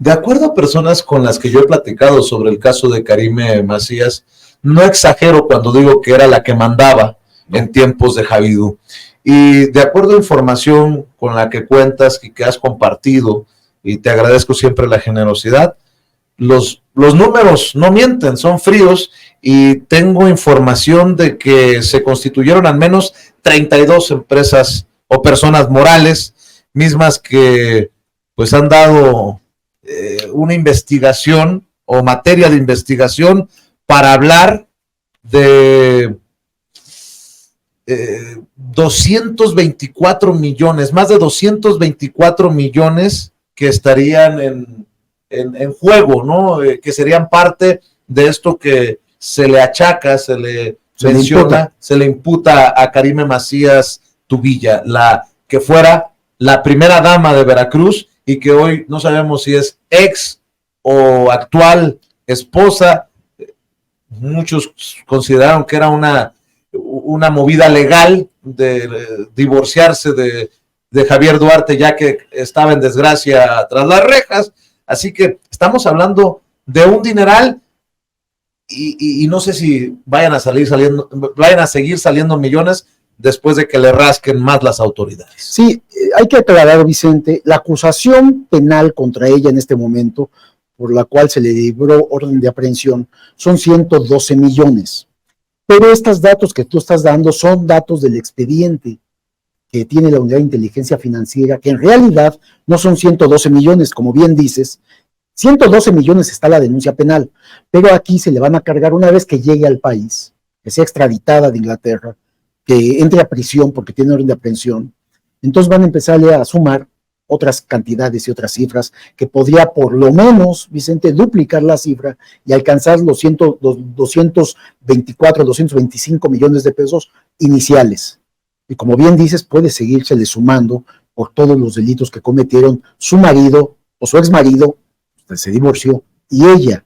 De acuerdo a personas con las que yo he platicado sobre el caso de Karime Macías, no exagero cuando digo que era la que mandaba en tiempos de Javidú. Y de acuerdo a información con la que cuentas y que has compartido, y te agradezco siempre la generosidad, los números no mienten, son fríos, y tengo información de que se constituyeron al menos 32 empresas o personas morales, mismas que pues han dado una investigación o materia de investigación para hablar de 224 millones, más de 224 millones que estarían en juego, ¿no? Que serían parte de esto que se le achaca, se le menciona, se le imputa a Karime Macías Tubilla, la que fuera la primera dama de Veracruz y que hoy no sabemos si es ex o actual esposa. Muchos consideraron que era una movida legal de divorciarse de Javier Duarte, ya que estaba en desgracia tras las rejas. Así que estamos hablando de un dineral y no sé si vayan a seguir saliendo millones después de que le rasquen más las autoridades. Sí, hay que aclarar, Vicente, la acusación penal contra ella en este momento, por la cual se le libró orden de aprehensión, son 112 millones. Pero estos datos que tú estás dando son datos del expediente que tiene la Unidad de Inteligencia Financiera, que en realidad no son 112 millones, como bien dices. 112 millones está la denuncia penal, pero aquí se le van a cargar una vez que llegue al país, que sea extraditada de Inglaterra, que entre a prisión porque tiene orden de aprehensión. Entonces van a empezarle a sumar otras cantidades y otras cifras que podría por lo menos, Vicente, duplicar la cifra y alcanzar los 224, 225 millones de pesos iniciales. Y como bien dices, puede seguírsele sumando por todos los delitos que cometieron su marido o su exmarido, se divorció, y ella.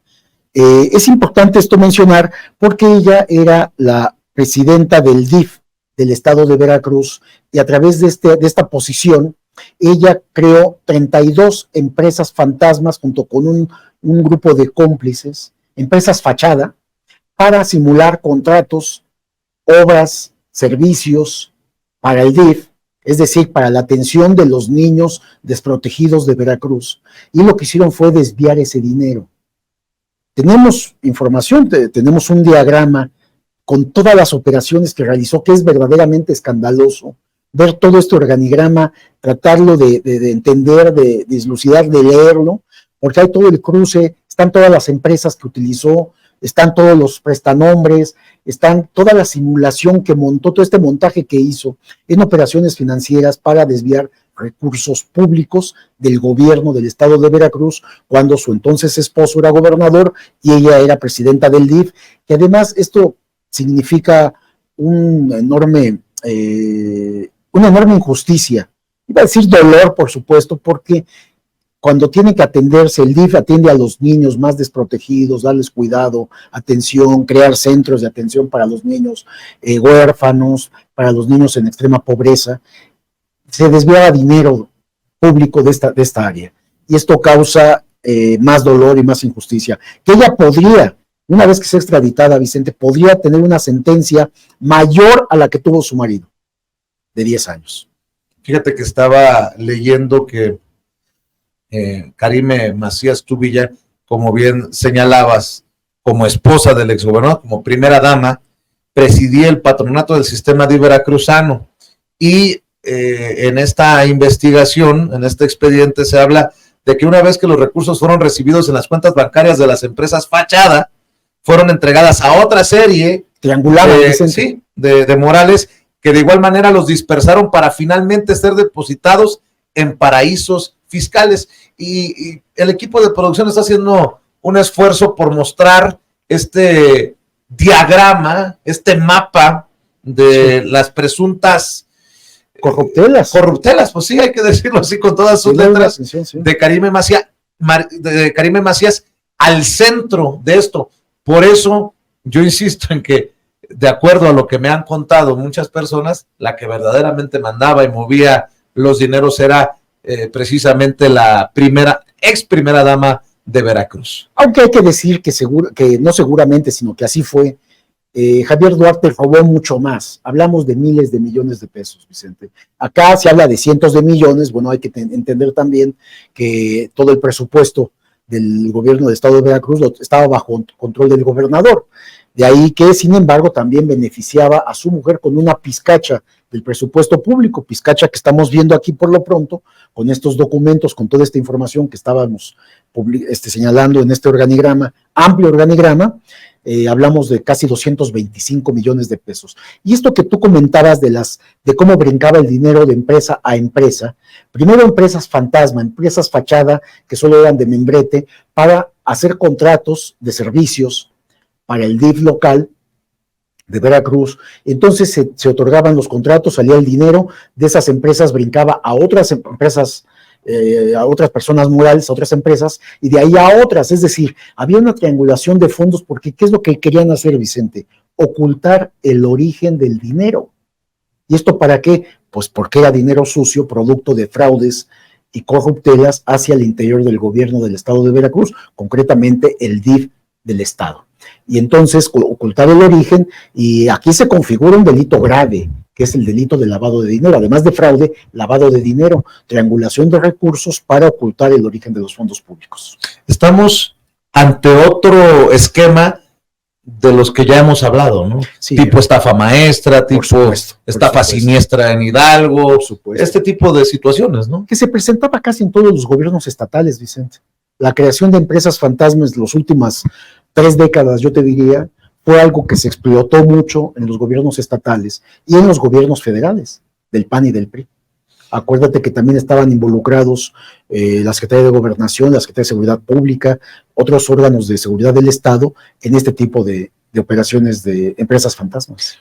Es importante esto mencionar porque ella era la presidenta del DIF del estado de Veracruz y a través de esta posición ella creó 32 empresas fantasmas junto con un grupo de cómplices, empresas fachada, para simular contratos, obras, servicios para el DIF, es decir, para la atención de los niños desprotegidos de Veracruz. Y lo que hicieron fue desviar ese dinero. Tenemos información, tenemos un diagrama con todas las operaciones que realizó, que es verdaderamente escandaloso. Ver todo este organigrama, tratarlo de entender, de dislucidar, de leerlo, porque hay todo el cruce, están todas las empresas que utilizó, están todos los prestanombres, están toda la simulación que montó, todo este montaje que hizo en operaciones financieras para desviar recursos públicos del gobierno del estado de Veracruz, cuando su entonces esposo era gobernador y ella era presidenta del DIF, que además esto significa una enorme injusticia. Iba a decir dolor, por supuesto, porque cuando tiene que atenderse, el DIF atiende a los niños más desprotegidos, darles cuidado, atención, crear centros de atención para los niños huérfanos, para los niños en extrema pobreza. Se desviaba dinero público de esta área. Y esto causa más dolor y más injusticia. Que ella podría, una vez que sea extraditada, Vicente, podría tener una sentencia mayor a la que tuvo su marido, de 10 años. Fíjate que estaba leyendo que Karime Macías Tubilla, como bien señalabas, como esposa del exgobernador, como primera dama, presidía el patronato del sistema DIF veracruzano. Y en esta investigación, en este expediente, se habla de que una vez que los recursos fueron recibidos en las cuentas bancarias de las empresas fachada, fueron entregadas a otra serie de morales, que de igual manera los dispersaron para finalmente ser depositados en paraísos fiscales. Y el equipo de producción está haciendo un esfuerzo por mostrar este diagrama, este mapa de las presuntas corruptelas, pues sí, hay que decirlo así con todas sus letras, de Karime Macías al centro de esto. Por eso yo insisto en que, de acuerdo a lo que me han contado muchas personas, la que verdaderamente mandaba y movía los dineros era precisamente la primera, ex primera dama de Veracruz. Aunque hay que decir que no seguramente, sino que así fue. Javier Duarte robó mucho más. Hablamos de miles de millones de pesos, Vicente. Acá se habla de cientos de millones. Bueno, hay que entender también que todo el presupuesto del gobierno del estado de Veracruz estaba bajo control del gobernador. De ahí que, sin embargo, también beneficiaba a su mujer con una pizcacha del presupuesto público, pizcacha que estamos viendo aquí por lo pronto, con estos documentos, con toda esta información que estábamos señalando en este organigrama, amplio organigrama. Hablamos de casi 225 millones de pesos. Y esto que tú comentabas de cómo brincaba el dinero de empresa a empresa, primero empresas fantasma, empresas fachada, que solo eran de membrete, para hacer contratos de servicios para el DIF local de Veracruz. Entonces se otorgaban los contratos, salía el dinero, de esas empresas brincaba a otras empresas, a otras personas morales, a otras empresas, y de ahí a otras. Es decir, había una triangulación de fondos, porque ¿qué es lo que querían hacer, Vicente? Ocultar el origen del dinero. ¿Y esto para qué? Pues porque era dinero sucio, producto de fraudes y corruptelas hacia el interior del gobierno del estado de Veracruz, concretamente el DIF del estado. Y entonces ocultar el origen, y aquí se configura un delito grave, que es el delito de lavado de dinero, además de fraude, lavado de dinero, triangulación de recursos para ocultar el origen de los fondos públicos. Estamos ante otro esquema de los que ya hemos hablado, ¿no? Sí, tipo estafa maestra, tipo estafa siniestra en Hidalgo, este tipo de situaciones, ¿no? Que se presentaba casi en todos los gobiernos estatales, Vicente. La creación de empresas fantasmas en las últimas 3 décadas, yo te diría, fue algo que se explotó mucho en los gobiernos estatales y en los gobiernos federales, del PAN y del PRI. Acuérdate que también estaban involucrados la Secretaría de Gobernación, la Secretaría de Seguridad Pública, otros órganos de seguridad del Estado en este tipo de operaciones de empresas fantasmas.